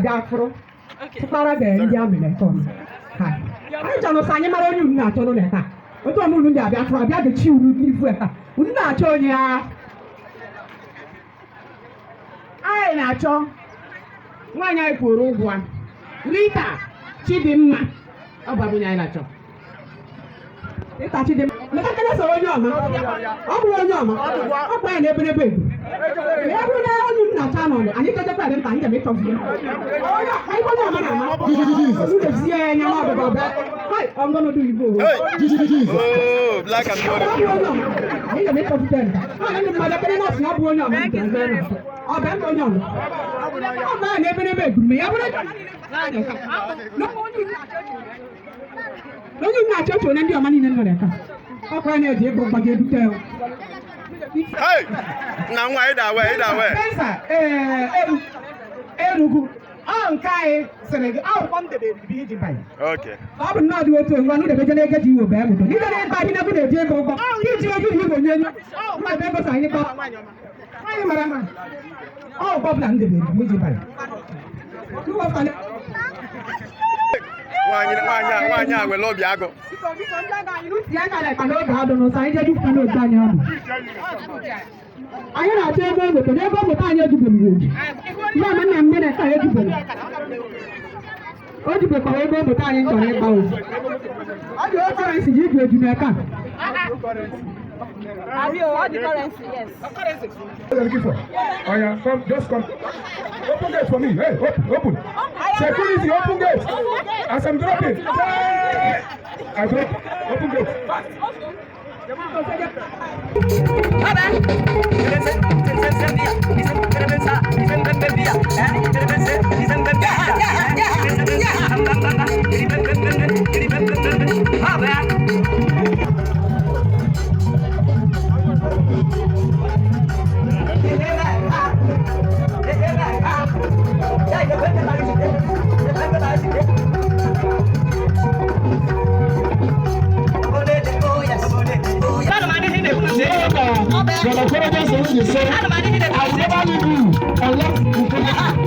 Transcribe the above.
Afro, para the Yamina. I don't know, Sanyama, you not on that. What do you mean? I got the children with her. Wouldn't not show ya? I not show. When I put one, Rita, Chidima, oh, Babina Nacho. They touch them. Look at us all, Yama. I'm playing every baby. Every day, you not on it. I need to try to find a bit of you. I want to see any other Hi, I'm going to do you. Oh, black and white. I need a bit of them. I'm the mother cannot not one of them. I'll bet on you. I'm not every baby. Me, no, you're not just when you're money in America. How can I give up again to tell? Hey, now wait that way. Okay. I will not do it to one of the get you a bad. You don't buy enough with a jail. My papers are in the oh, Bob Landed, would you buy? You are funny. One year, we love Yago. I am not able to never find you to be good. Mamma, I'm going to tell you to be. What do you call it? But I ain't going to go. I do currency, you go to America. Have you all the currency? Yes. What are you looking for? Oh, yeah, come, just come. Open gate for me. Hey, open. Security, open gate. As I'm dropping. I drop. Open gate. I will never leave you unless you